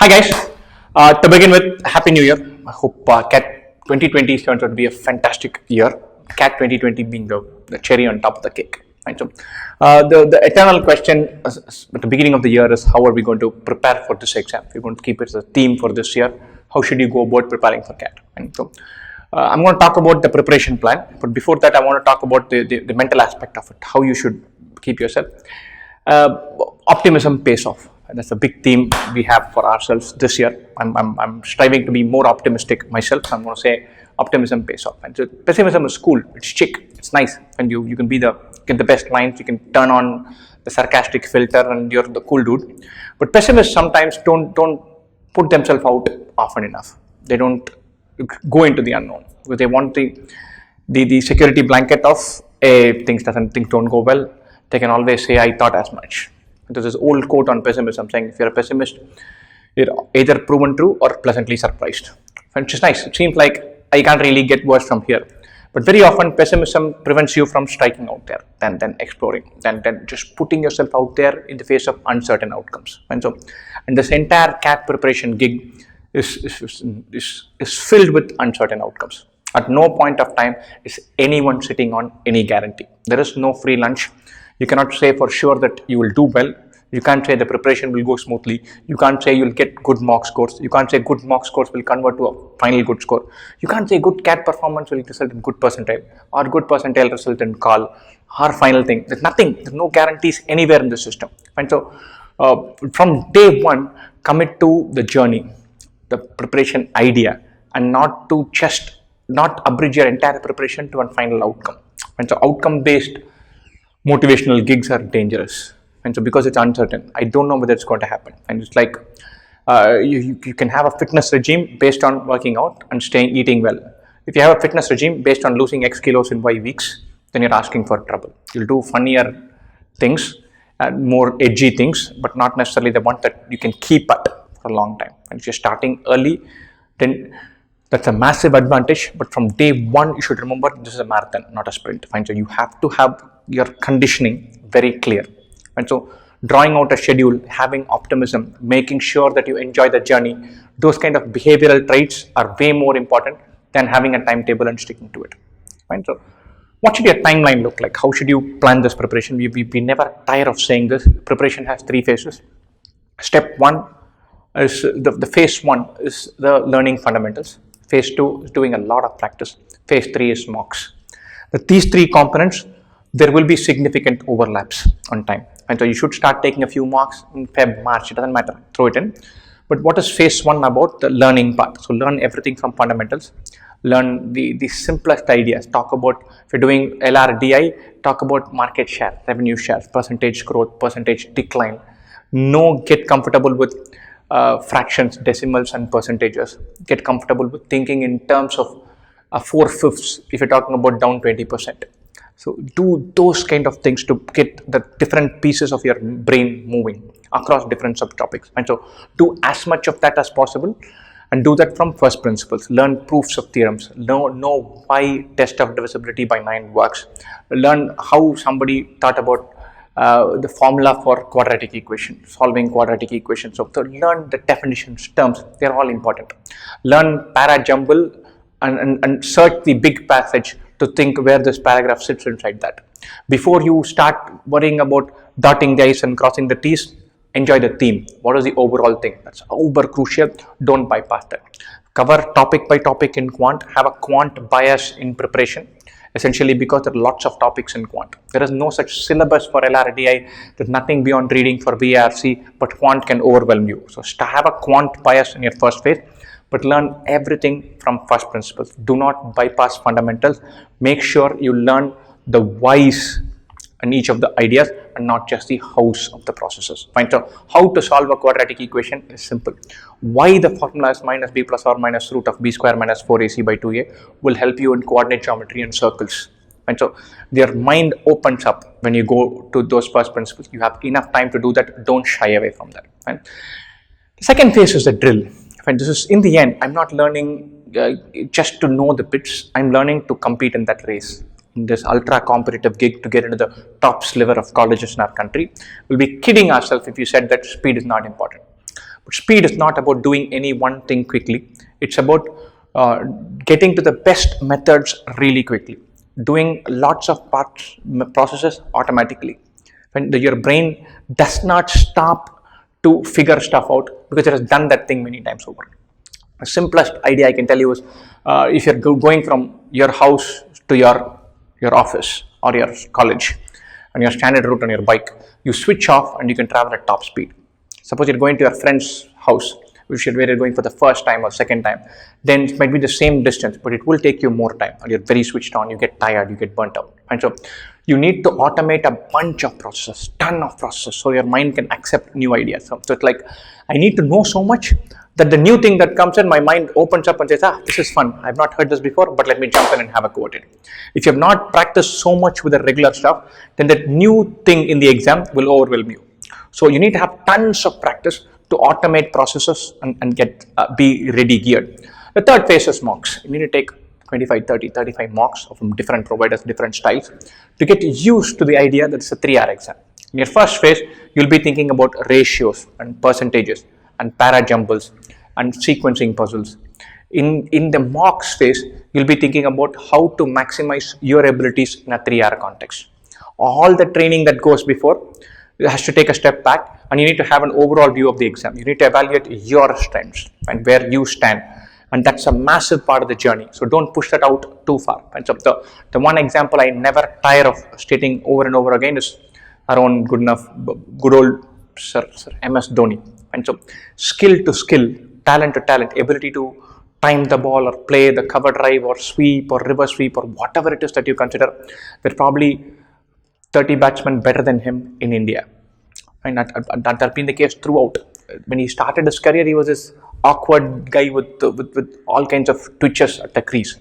Hi guys, to begin with, Happy New Year. I hope CAT 2020 turns out to be a fantastic year. CAT 2020 being the cherry on top of the cake. Right? So, the eternal question at the beginning of the year is how are we going to prepare for this exam? We're going to keep it as a theme for this year. How should you go about preparing for CAT? And so, I'm going to talk about the preparation plan, but before that, I want to talk about the mental aspect of it, how you should keep yourself. Optimism pays off. And that's a big theme we have for ourselves this year. I'm striving to be more optimistic myself. So I'm going to say optimism pays off. And so pessimism is cool. It's chic. It's nice. And you can get the best lines. You can turn on the sarcastic filter and you're the cool dude. But pessimists sometimes don't put themselves out often enough. They don't go into the unknown because they want the security blanket of things don't go well. They can always say, I thought as much. There's this old quote on pessimism saying, if you're a pessimist, you're either proven true or pleasantly surprised. Which is nice. It seems like I can't really get worse from here. But very often, pessimism prevents you from striking out there, than exploring, than just putting yourself out there in the face of uncertain outcomes. And this entire CAT preparation gig is filled with uncertain outcomes. At no point of time is anyone sitting on any guarantee. There is no free lunch. You cannot say for sure that you will do well. You can't say the preparation will go smoothly. You can't say you'll get good mock scores. You can't say good mock scores will convert to a final good score. You can't say good CAT performance will result in good percentile or good percentile result in call or final thing. There's nothing. There's no guarantees anywhere in the system. And so from day one, commit to the journey, the preparation idea, and not abridge your entire preparation to one final outcome. And so outcome-based motivational gigs are dangerous, and so because it's uncertain, I don't know whether it's going to happen. And it's like you can have a fitness regime based on working out and eating well. If you have a fitness regime based on losing X kilos in Y weeks, then you're asking for trouble. You'll do funnier things and more edgy things, but not necessarily the one that you can keep at for a long time. And if you're starting early, then that's a massive advantage. But from day one, you should remember this is a marathon, not a sprint. Fine. So you have to have your conditioning very clear. And so drawing out a schedule, having optimism, making sure that you enjoy the journey, those kind of behavioral traits are way more important than having a timetable and sticking to it. Fine. So what should your timeline look like? How should you plan this preparation? We never tire of saying this. Preparation has 3 phases. Step 1 is the phase 1 is the learning fundamentals. Phase 2 is doing a lot of practice. Phase 3 is mocks. These 3 components, there will be significant overlaps on time. And so you should start taking a few mocks in Feb, March, it doesn't matter, throw it in. But what is phase 1 about? The learning part. So learn everything from fundamentals. Learn the simplest ideas. Talk about, if you're doing LRDI, talk about market share, revenue shares, percentage growth, percentage decline. Get comfortable with fractions, decimals, and percentages. Get comfortable with thinking in terms of 4/5 if you're talking about down 20%. So do those kind of things to get the different pieces of your brain moving across different subtopics. And so do as much of that as possible and do that from first principles. Learn proofs of theorems. Know why test of divisibility by 9 works. Learn how somebody thought about the formula for quadratic equation, solving quadratic equations. So learn the definitions, terms, they're all important. Learn para-jumble and search the big passage to think where this paragraph sits inside that. Before you start worrying about dotting the I's and crossing the T's, enjoy the theme. What is the overall thing? That's uber crucial. Don't bypass that. Cover topic by topic in quant. Have a quant bias in preparation. Essentially because there are lots of topics in quant. There is no such syllabus for LRDI. There's nothing beyond reading for VARC, but quant can overwhelm you. So have a quant bias in your first phase, but learn everything from first principles. Do not bypass fundamentals. Make sure you learn the whys in each of the ideas and not just the hows of the processes. Fine. So how to solve a quadratic equation is simple. Why the formula is minus b plus or minus root of b square minus 4ac by 2a will help you in coordinate geometry and circles. And so your mind opens up when you go to those first principles. You have enough time to do that. Don't shy away from that. Fine. The second phase is the drill. And this is, in the end, I'm not learning just to know the bits. I'm learning to compete in that race. In this ultra competitive gig to get into the top sliver of colleges in our country. We'll be kidding ourselves if you said that speed is not important. But speed is not about doing any one thing quickly. It's about getting to the best methods really quickly, doing lots of processes automatically. When your brain does not stop to figure stuff out because it has done that thing many times over. The simplest idea I can tell you is if you're going from your house to your office or your college and your standard route on your bike, you switch off and you can travel at top speed. Suppose you're going to your friend's house, where you're going for the first time or second time, then it might be the same distance, but it will take you more time, and you're very switched on, you get tired, you get burnt out. And so you need to automate a bunch of processes, ton of processes, so your mind can accept new ideas. So it's like, I need to know so much that the new thing that comes in, my mind opens up and says, this is fun, I've not heard this before, but let me jump in and have a go at it. If you have not practiced so much with the regular stuff, then that new thing in the exam will overwhelm you. So you need to have tons of practice to automate processes and get be ready geared. The third phase is mocks. You need to take 25, 30, 35 mocks from different providers, different styles, to get used to the idea that it's a 3-hour exam. In your first phase, you'll be thinking about ratios and percentages and para jumbles and sequencing puzzles. In the mocks phase, you'll be thinking about how to maximize your abilities in a 3-hour context. All the training that goes before has to take a step back, and you need to have an overall view of the exam. You need to evaluate your strengths and where you stand, and that's a massive part of the journey. So don't push that out too far. And so the one example I never tire of stating over and over again is our own good old Sir MS Dhoni. And so skill to skill, talent to talent, ability to time the ball or play the cover drive or sweep or reverse sweep or whatever it is that you consider, there are probably 30 batsmen better than him in India. And that has been the case throughout. When he started his career, he was this awkward guy with all kinds of twitches at the crease.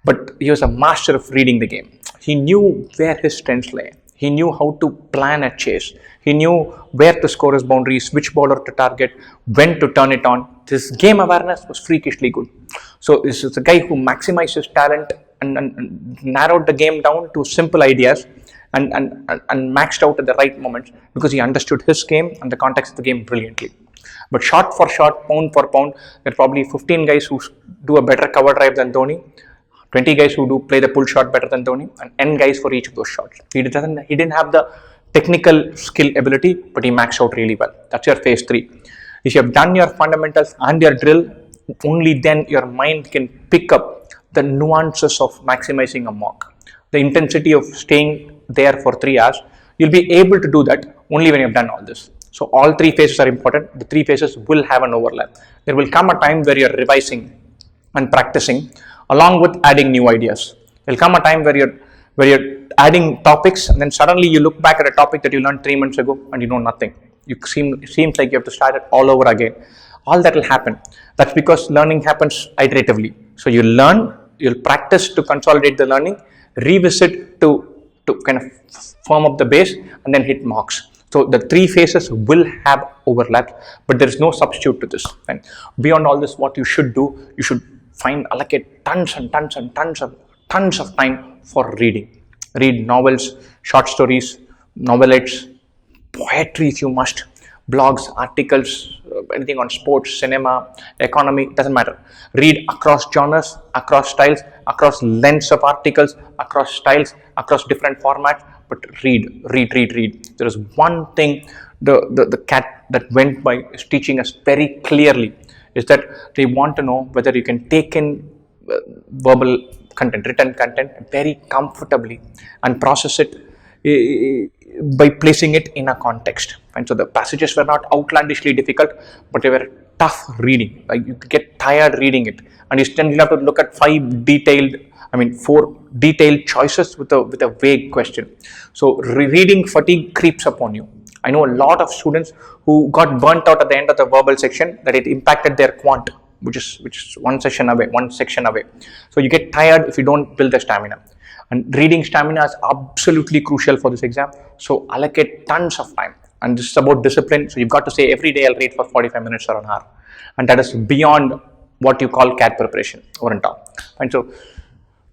But he was a master of reading the game. He knew where his strengths lay. He knew how to plan a chase. He knew where to score his boundaries, which bowler to target, when to turn it on. His game awareness was freakishly good. So this is a guy who maximized his talent and narrowed the game down to simple ideas and maxed out at the right moments because he understood his game and the context of the game brilliantly. But shot for shot, pound for pound, there are probably 15 guys who do a better cover drive than Dhoni, 20 guys who do play the pull shot better than Dhoni, and N guys for each of those shots. He didn't have the technical skill ability, but he maxed out really well. That's your phase 3. If you have done your fundamentals and your drill, only then your mind can pick up the nuances of maximizing a mock. The intensity of staying there for 3 hours, you'll be able to do that only when you've done all this. So all 3 phases are important. The 3 phases will have an overlap. There will come a time where you're revising and practicing along with adding new ideas. There will come a time where you're adding topics, and then suddenly you look back at a topic that you learned 3 months ago and you know nothing. It seems like you have to start it all over again. All that will happen. That's because learning happens iteratively. So you learn, you'll practice to consolidate the learning, revisit to kind of firm up the base, and then hit mocks. So the 3 phases will have overlap, but there is no substitute to this. And beyond all this, what you should do, you should allocate tons and tons of time for reading. Read novels, short stories, novelettes, poetry if you must, blogs, articles, anything on sports, cinema, economy, doesn't matter. Read across genres, across styles, across lengths of articles, across styles, across different formats, but read. There is one thing the CAT that went by is teaching us very clearly, is that they want to know whether you can take in verbal content, written content very comfortably and process it by placing it in a context. And so the passages were not outlandishly difficult, but they were tough reading. Like you get tired reading it, and you have to look at 4 detailed choices with a vague question. So reading fatigue creeps upon you. I know a lot of students who got burnt out at the end of the verbal section, that it impacted their quant, which is one section away. So you get tired if you don't build the stamina. And reading stamina is absolutely crucial for this exam. So allocate tons of time. And this is about discipline. So you've got to say every day I'll read for 45 minutes or an hour. And that is beyond what you call CAT preparation over and top. And so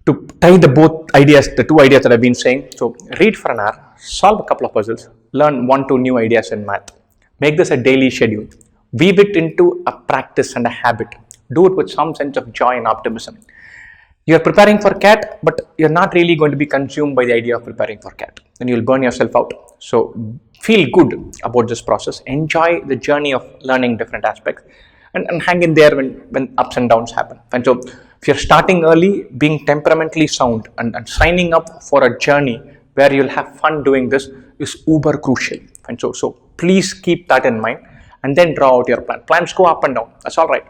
to tie the 2 ideas that I've been saying, so read for an hour, solve a couple of puzzles, learn 1-2 new ideas in math. Make this a daily schedule. Weave it into a practice and a habit. Do it with some sense of joy and optimism. You're preparing for CAT, but you're not really going to be consumed by the idea of preparing for CAT. Then you'll burn yourself out. So feel good about this process. Enjoy the journey of learning different aspects, and hang in there when ups and downs happen. And so if you're starting early, being temperamentally sound and signing up for a journey where you'll have fun doing this is uber crucial. And so please keep that in mind and then draw out your plan. Plans go up and down. That's all right.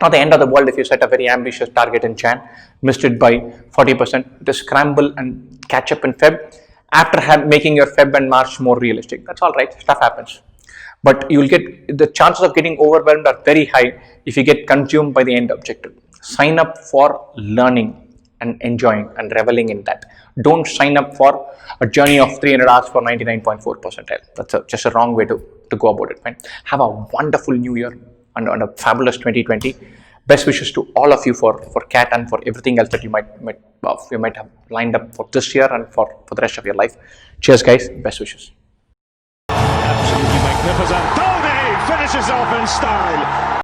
Not the end of the world if you set a very ambitious target in Jan, missed it by 40%, just scramble and catch up in Feb after making your Feb and March more realistic. That's all right, stuff happens. But you'll get, the chances of getting overwhelmed are very high if you get consumed by the end objective. Sign up for learning and enjoying and reveling in that. Don't sign up for a journey of 300 hours for 99.4 percentile. That's just a wrong way to go about it. Fine. Have a wonderful new year and a fabulous 2020. Best wishes to all of you for CAT and for everything else that you might have lined up for this year and for the rest of your life. Cheers, guys. Best wishes. Absolutely magnificent. Tony finishes off in style.